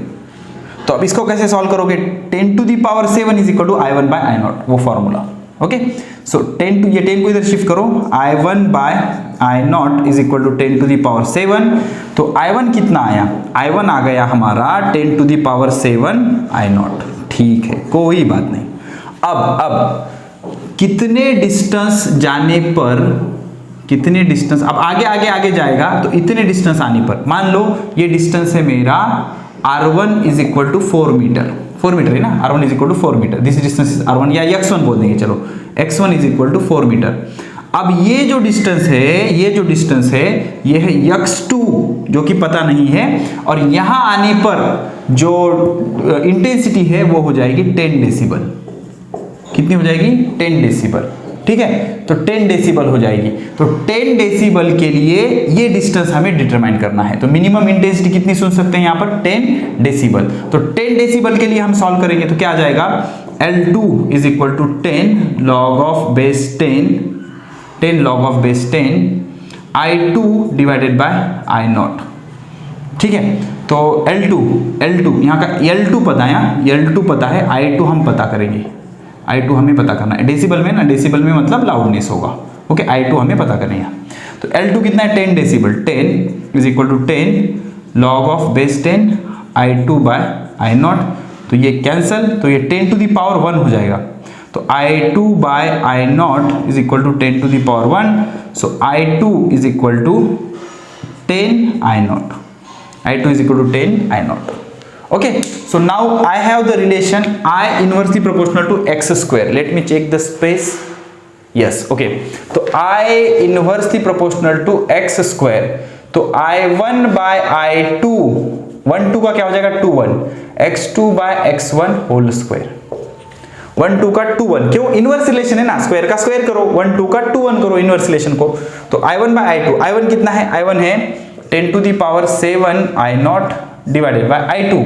तो अब इसको कैसे सॉल्व करोगे? 10 to the power 7 is equal to I1 by I0, वो फॉर्मूला। ओके, सो 10 ये 10 को इधर शिफ्ट करो, I1 by I0 is equal to 10 to the power 7। तो I1 कितना आया? I1 आ गया हमारा 10 टू द पावर 7 I0। ठीक है, कोई बात नहीं। अब कितने डिस्टेंस जाने पर, कितने डिस्टेंस, अब आगे जाएगा तो इतने डिस्टेंस आने पर, मान लो ये डिस्टेंस है मेरा R1 is equal to 4 metre, 4 metre है ना, R1 is equal to 4 metre, this distance is R1 या x1 बोल देंगे, चलो x1 is equal to 4 metre. अब ये जो डिस्टेंस है, ये है x2 जो कि पता नहीं है, और यहां आने पर जो इंटेंसिटी है वो हो जाएगी 10 डेसिबल। कितनी हो जाएगी? 10 डेसिबल। ठीक है, तो 10 डेसिबल हो जाएगी। तो 10 डेसिबल के लिए ये डिस्टेंस हमें डिटरमाइन करना है। तो मिनिमम इंटेंसिटी कितनी सुन सकते हैं यहाँ पर? 10 डेसिबल। तो 10 डेसिबल के लिए हम सॉल्व करेंगे तो क्या आ जाएगा? L2 is equal to 10 log of base 10 log of base 10 I2 divided by I0। ठीक है, तो L2 यहाँ का L2 पता है, L2 पता है, I2 हम पता करेंगे। I2 हमें पता करना है डेसिबल में ना, डेसिबल में मतलब लाउडनेस होगा। ओके, I2 हमें पता करना है। तो L2 कितना है 10 decibel, 10 is equal to 10 log of base 10 I2 by I0, तो ये कैंसल, तो ये 10 टू द पावर 1 हो जाएगा, तो I2 by I0 is equal to 10 to the power 1, so I2 is equal to 10 I0, I2 is equal to 10 I0. Okay, so now I have the relation I inversely proportional to x square. Let me check the space. Yes, okay. तो I inversely proportional to x square. तो I1 by I2, 1 2 का क्या हो जाएगा 2 1, x2 by x1 whole square. 1 2 का 2 1, क्यों inverse relation है ना, स्क्वायर का स्क्वायर करो, 1 2 का 2 1 करो इनवर्स रिलेशन को, तो I1 by I2, I1 कितना है, I1 है 10 to the power 7 I0 divided by I2,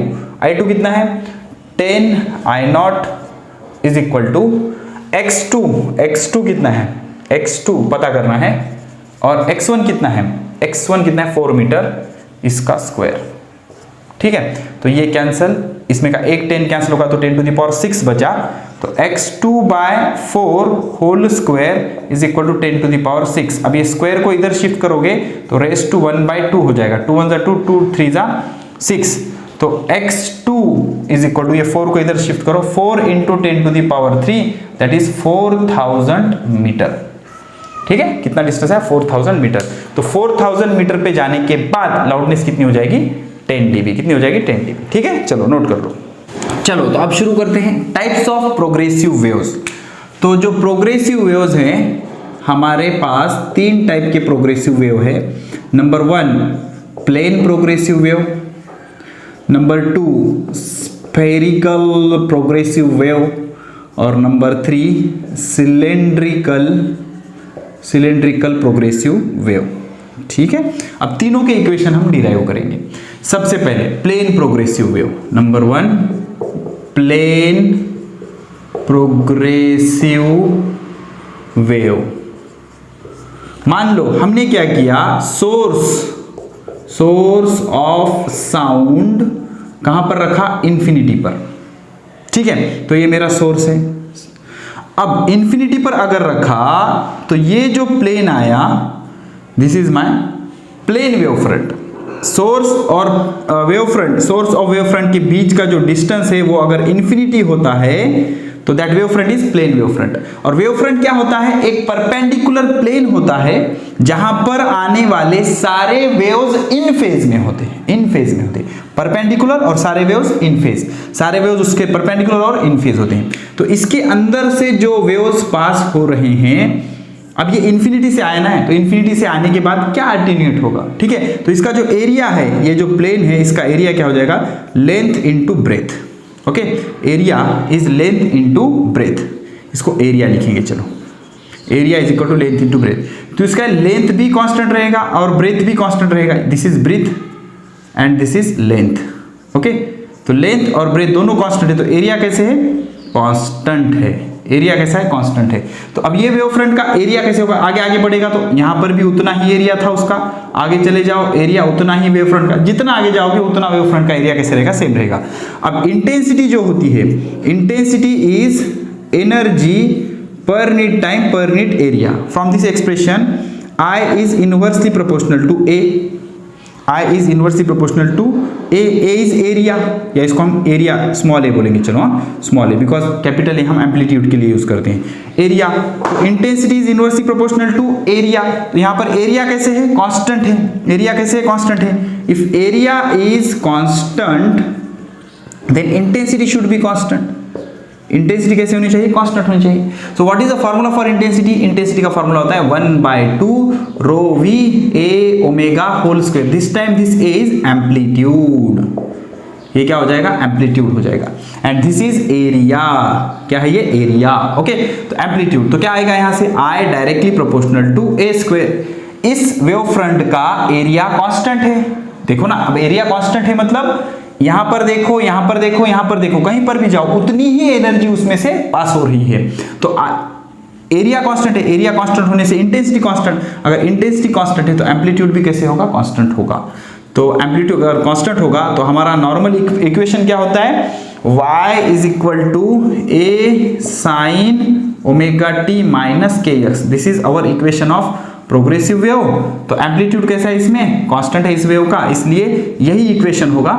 I2 कितना है 10 I0 is equal to x2, x2 कितना है, x2 पता करना है, और x1 कितना है, x1 कितना है 4 मीटर इसका स्क्वायर, ठीक है, तो ये कैंसल, इसमें का एक 10 कैंसिल होगा तो 10 टू द पावर 6 बचा, तो x2 by 4 whole square is equal to 10 to the power 6। अब ये स्क्वायर को इधर शिफ्ट करोगे तो रेस टू 1 बाय 2 हो जाएगा, 2 1 2 2 3 6, तो x2 इज इक्वल टू, ये 4 को इधर शिफ्ट करो, 4 into 10 to the power 3 that is 4000 metre, ठीक है, कितना डिस्टेंस है 4000 मीटर, तो 4000 मीटर पे जाने के बाद लाउडनेस कितनी हो जाएगी 10 dB, कितनी हो जाएगी 10 dB, ठीक है, चलो नोट कर लो। चलो तो अब शुरू करते हैं टाइप्स ऑफ प्रोग्रेसिव वेव्स। तो जो प्रोग्रेसिव वेव्स हैं हमारे पास 3 टाइप के प्रोग्रेसिव वेव है। Number 1 plane progressive wave, number 2 spherical progressive wave, और नंबर 3 सिलेंड्रिकल प्रोग्रेसिव वेव, ठीक है। अब तीनों के इक्वेशन हम डिराइव करेंगे। सबसे पहले plane progressive wave, number 1 plane progressive wave. मान लो हमने क्या किया, सोर्स ऑफ साउंड कहां पर रखा, इंफिनिटी पर, ठीक है, तो ये मेरा सोर्स है। अब इंफिनिटी पर अगर रखा तो ये जो प्लेन आया, this is my plane wave front. Source और वेव फ्रंट, सोर्स और वेव फ्रंट के बीच का जो डिस्टेंस है वो अगर इन्फिनिटी होता है तो that wave front is plane wave front. और वेव फ्रंट क्या होता है, एक परपेंडिकुलर प्लेन होता है जहां पर आने वाले सारे वेव्स इन फेज में होते हैं, इन फेज में होते हैं, परपेंडिकुलर और सारे वेव्स इन फेज, सारे वेव्स उसके परपेंडिकुलर और इन फेज होते हैं। तो इसके अंदर से जो वेव्स पास हो रहे हैं, अब ये इन्फिनिटी से आया ना है, तो इन्फिनिटी से आने के बाद क्या अटेन्यूएट होगा, ठीक है, तो इसका जो एरिया है, ये जो प्लेन है, इसका एरिया क्या हो जाएगा, length into breadth, okay, area is length into breadth, इसको एरिया लिखेंगे, चलो area is equal to length into breadth. तो इसका लेंथ भी कांस्टेंट रहेगा और ब्रेथ भी कांस्टेंट रहेगा, this is breadth and this is length, okay, तो लेंथ और ब्रेथ दोनों कांस्टेंट है, तो एरिया कैसे है, कांस्टेंट है, एरिया कैसा है, कांस्टेंट है। तो अब ये वेव फ्रंट का एरिया कैसे होगा, आगे बढ़ेगा तो यहां पर भी उतना ही एरिया था उसका, आगे चले जाओ एरिया उतना ही वेव फ्रंट का, जितना आगे जाओगे उतना वेव फ्रंट का एरिया कैसे रहेगा, सेम रहेगा। अब इंटेंसिटी जो होती है, intensity is energy per unit time per unit area. From this expression I is inversely proportional to A, I is inversely proportional to A is area, या इसको हम एरिया स्मॉल ए बोलेंगे, चलो हाँ small a, because capital A हम amplitude के लिए use करते हैं। एरिया, तो intensity is inversely proportional to area, तो यहाँ पर एरिया कैसे है, कांस्टेंट है, एरिया कैसे है, कांस्टेंट है। If area is constant then intensity should be constant, intensity कैसे होनी चाहिए, कांस्टेंट होनी चाहिए। So what is the formula for intensity, intensity का फार्मूला होता है 1/2 rho V A omega whole square, this time this a is amplitude, ये क्या हो जाएगा, एम्पलीट्यूड हो जाएगा, एंड दिस इज एरिया, क्या है ये, एरिया, ओके। तो एम्पलीट्यूड तो क्या आएगा यहाँ से, I directly proportional to a square. इस वेव फ्रंट का एरिया कांस्टेंट है, देखो ना, अब एरिया कांस्टेंट है मतलब यहां पर देखो, यहां पर देखो, यहां पर देखो, कहीं पर भी जाओ उतनी ही एनर्जी उसमें से पास हो रही है। तो एरिया कांस्टेंट है, एरिया कांस्टेंट होने से इंटेंसिटी कांस्टेंट, अगर इंटेंसिटी कांस्टेंट है तो एम्पलीट्यूड भी कैसे होगा, कांस्टेंट होगा। तो एम्पलीट्यूड अगर कांस्टेंट होगा तो हमारा नॉर्मल इक्वेशन क्या होता है, y is equal to a sin omega t minus kx, this is our equation of progressive wave, तो एम्पलीट्यूड कैसा है इसमें, कांस्टेंट है इस वेव का, इसलिए यही इक्वेशन होगा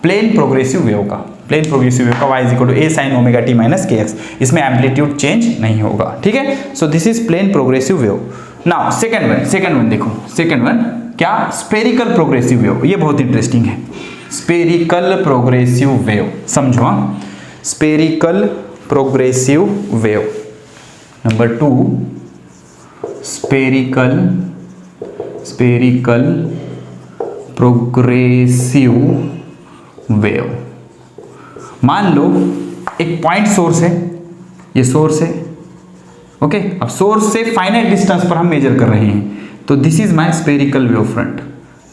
प्लेन प्रोग्रेसिव वेव का। प्लेन प्रोग्रेसिव वेव का y equal to a sin omega t minus k x, इसमें एम्पलीट्यूड चेंज नहीं होगा, ठीक है। So this is plane progressive wave. Now second one देखो, सेकंड वन क्या, स्फेरिकल प्रोग्रेसिव वेव, ये बहुत इंटरेस्टिंग है। स्फेरिकल प्रोग्रेसिव वेव समझो, spherical progressive wave. Number 2 spherical progressive wave. मान लो एक पॉइंट सोर्स है, ये सोर्स है, ओके। अब सोर्स से फाइनाइट डिस्टेंस पर हम मेजर कर रहे हैं, तो this is my spherical wave front,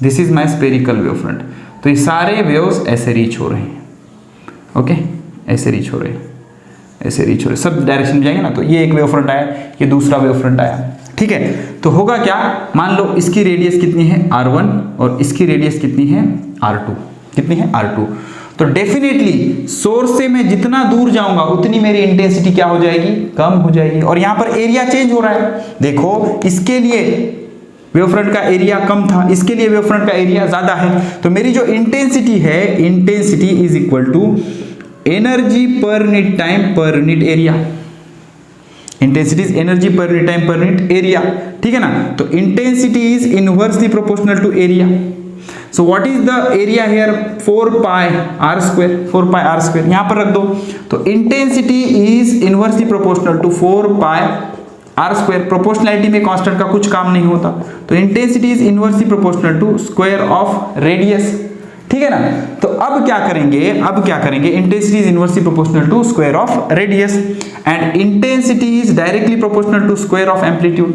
this is my spherical wave front. तो ये सारे वेव्स ऐसे रीच हो रहे हैं, ओके, ऐसे रीच हो रहे हैं, ऐसे रीच हो रहे, सब डायरेक्शन में जाएंगे ना। तो ये एक वेव फ्रंट आया, ये दूसरा वेव फ्रंट आया, ठीक है। तो होगा क्या, मान लो इसकी रेडियस कितनी है r1 और इसकी रेडियस कितनी है r2, कितनी है r2। तो डेफिनेटली सोर्स से मैं जितना दूर जाऊंगा उतनी मेरी इंटेंसिटी क्या हो जाएगी, कम हो जाएगी। और यहां पर एरिया चेंज हो रहा है, देखो इसके लिए वेवफ्रंट का एरिया कम था, इसके लिए वेवफ्रंट का एरिया ज्यादा है। तो मेरी जो इंटेंसिटी है, intensity is equal to energy per unit time per unit area. Intensity is energy per unit time per unit area, ठीक है ना। तो intensity is inversely proportional to area. So what is the area here, 4 pi r square, यहां पर रख दो। तो intensity is inversely proportional to 4 pi r square. Proportionality में कांस्टेंट का कुछ काम नहीं होता, तो intensity is inversely proportional to square of radius, ठीक है ना। तो अब क्या करेंगे, intensity is inversely proportional to square of radius and intensity is directly proportional to square of amplitude,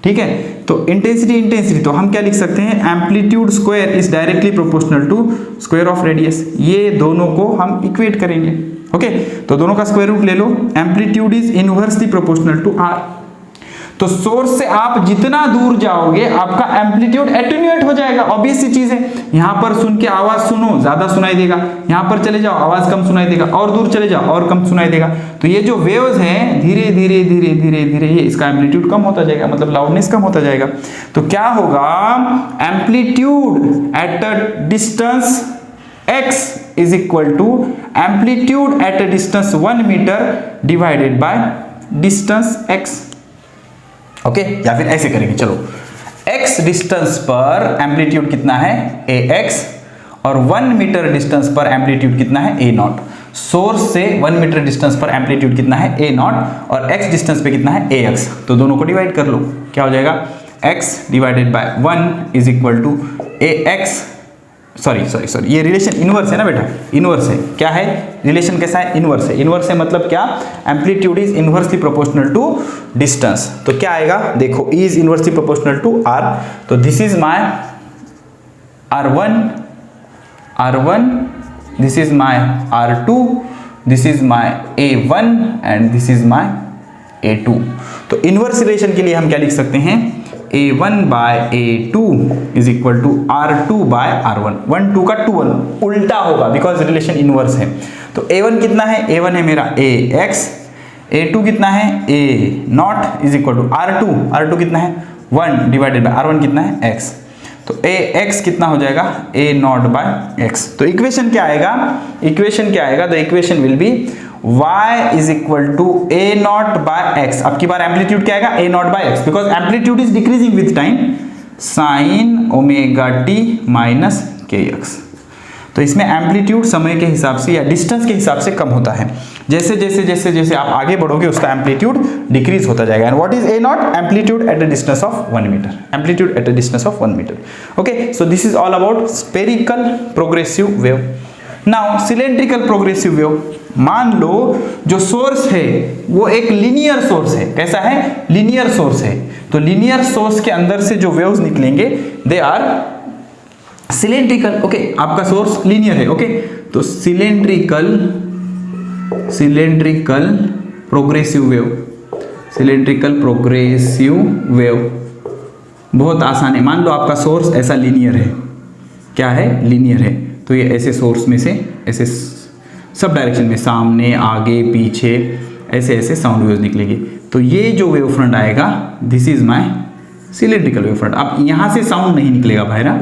ठीक है। तो इंटेंसिटी तो हम क्या लिख सकते हैं, amplitude square is directly proportional to square of radius. ये दोनों को हम इक्वेट करेंगे, ओके। तो दोनों का स्क्वायर रूट ले लो, amplitude is inversely proportional to r. तो सोर्स से आप जितना दूर जाओगे आपका एम्पलीट्यूड एटेन्यूएट हो जाएगा, ऑब्वियस सी चीज है। यहां पर सुन के आवाज सुनो, ज्यादा सुनाई देगा, यहां पर चले जाओ आवाज कम सुनाई देगा, और दूर चले जाओ और कम सुनाई देगा। तो ये जो वेव्स हैं धीरे धीरे धीरे धीरे धीरे ये इसका एम्पलीट्यूड कम होता जाएगा, मतलब लाउडनेस कम होता जाएगा। तो क्या होगा, amplitude at a distance x is equal to amplitude at a distance 1 meter divided by distance x, okay. या फिर ऐसे करेंगे, चलो x डिस्टेंस पर एम्पलीट्यूड कितना है ax और 1 मीटर डिस्टेंस पर एम्पलीट्यूड कितना है a0। सोर्स से 1 मीटर डिस्टेंस पर एम्पलीट्यूड कितना है a0 और x डिस्टेंस पे कितना है ax। तो दोनों को डिवाइड कर लो, क्या हो जाएगा, x divided by 1 is equal to ax, sorry ये रिलेशन इनवर्स है ना बेटा, इनवर्स है। क्या है रिलेशन, कैसा है, इनवर्स है। इनवर्स है मतलब क्या, amplitude is inversely proportional to distance. तो क्या आएगा, देखो E is inversely proportional to R। तो this is my R1, this is my R2, this is my A1 and this is my A2। तो इनवर्स रिलेशन के लिए हम क्या लिख सकते हैं, A1 by A2 is equal to R2 by R1। 1 2 का 2 1 उल्टा होगा बिकॉज रिलेशन इनवर्स है। तो A1 कितना है, A1 है मेरा AX, A2 कितना है A0 is equal to R2 कितना है 1 डिवाइडेड बाय R1 कितना है X। तो AX कितना हो जाएगा, A0 बाय X। तो इक्वेशन क्या आएगा, the equation will be y is equal to A0 by X। अब की बार एम्पलीट्यूड क्या आएगा, A0 by X, because amplitude is decreasing with time, sine omega t minus kx। तो इसमें एम्पलीट्यूड समय के हिसाब से या डिस्टेंस के हिसाब से कम होता है। जैसे जैसे जैसे जैसे आप आगे बढ़ोगे उसका एम्पलीट्यूड डिक्रीज होता जाएगा। And what is A0, amplitude at a distance of 1 metre, amplitude at a distance of 1 metre, okay. So this is all about spherical progressive wave. Now cylindrical progressive wave, मान लो जो source है वो एक linear source है, कैसा है, linear source है। तो लीनियर सोर्स के अंदर से जो वेव्स निकलेंगे दे आर सिलेंड्रिकल, ओके। आपका सोर्स लीनियर है, ओके। तो सिलेंड्रिकल प्रोग्रेसिव वेव बहुत आसान है। मान लो आपका सोर्स ऐसा लीनियर है, क्या है, लीनियर है। तो ये ऐसे सोर्स में से ऐसे सब डायरेक्शन में, सामने आगे पीछे ऐसे ऐसे साउंड वेव्स निकलेंगे। तो ये जो वेव फ्रंट आएगा, this is my cylindrical wave front. अब यहां से साउंड नहीं निकलेगा भाई ना,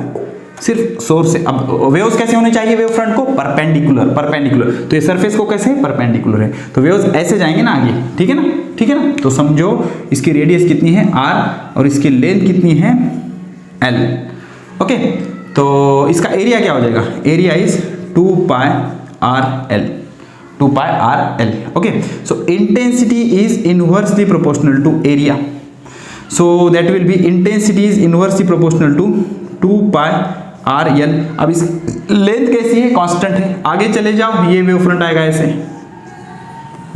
सिर्फ सोर्स से। अब वेव्स कैसे होने चाहिए वेव फ्रंट को? परपेंडिकुलर। तो ये सरफेस को कैसे परपेंडिकुलर है, तो वेव्स ऐसे जाएंगे ना आगे, ठीक है ना, ठीक है ना। तो समझो इसकी रेडियस कितनी है r और इसकी लेंथ कितनी है l। ओके, तो इसका एरिया क्या हो जाएगा? Area is 2 pi r l। Okay, so intensity is inversely proportional to area, so that will be intensity is inversely proportional to 2 pi r l। अब इस लेंथ कैसी है? कांस्टेंट है। आगे चले जाओ, ये वेव फ्रंट आएगा ऐसे,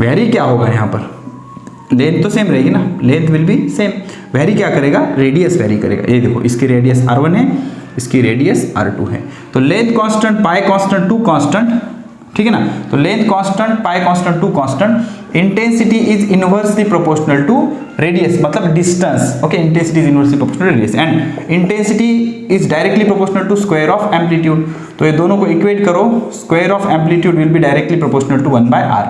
वेरी क्या होगा यहाँ पर? लेंथ तो सेम रहेगी ना, length will be same. Very क्या करेगा? रेडियस वेरी करेगा। ये देखो, इसकी रेडियस r1 है, इसकी रेडियस r2 है। तो length constant, pi constant, 2 constant, ठीक है ना। तो length constant, pi constant, 2 constant. Intensity is inversely proportional to radius, मतलब distance. Okay, intensity is inversely proportional to radius and intensity is directly proportional to square of amplitude. तो ये दोनों को equate करो, square of amplitude will be directly proportional to 1 by r।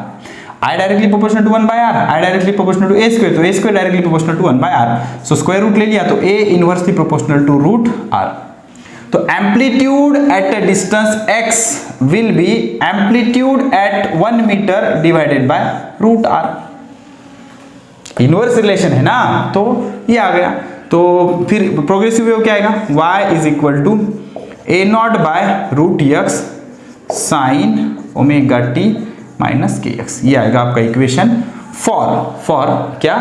I directly proportional to 1 by r, I directly proportional to a square, तो a square directly proportional to 1 by r। So square root ले लिया तो a inversely proportional to root r। तो amplitude at a distance x will be amplitude at 1 meter divided by root r। Inverse relation है ना, तो ये आ गया। तो फिर प्रोग्रेसिव वेव क्या आएगा? y is equal to a0 by root x sin omega t minus k x. ये आएगा आपका इक्वेशन फॉर क्या?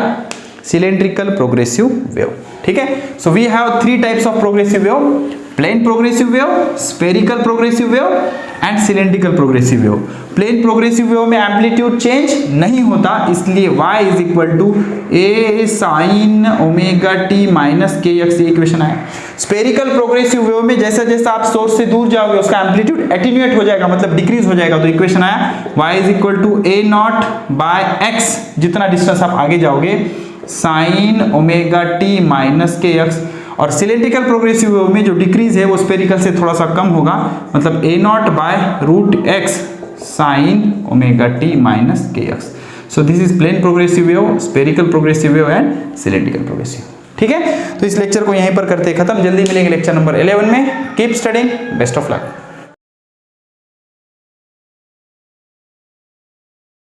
Cylindrical progressive wave. ठीक है, so we have 3 types of progressive wave: plane progressive wave, spherical progressive wave and cylindrical progressive wave. Plane progressive wave में amplitude change नहीं होता, इसलिए y is equal to a sine omega t minus k x, ये equation है। Spherical progressive wave में जैसा जैसा आप सोर्स से दूर जाओगे उसका एम्पलीट्यूड एटीन्यूएट हो जाएगा, मतलब डिक्रीज हो जाएगा। तो इक्वेशन आया y is equal to a naught by x, जितना डिस्टेंस आप आगे जाओगे sine omega t minus k x. और सिलेंड्रिकल प्रोग्रेसिव वेव में जो डिक्रीज है वो स्फेरिकल से थोड़ा सा कम होगा, मतलब a naught by root x sine omega t minus k x. So this is plane progressive wave, spherical progressive wave and cylindrical progressive. ठीक है, तो इस लेक्चर को यहीं पर करते खत्म। जल्दी मिलेंगे लेक्चर नंबर 11 में। Keep studying, best of luck.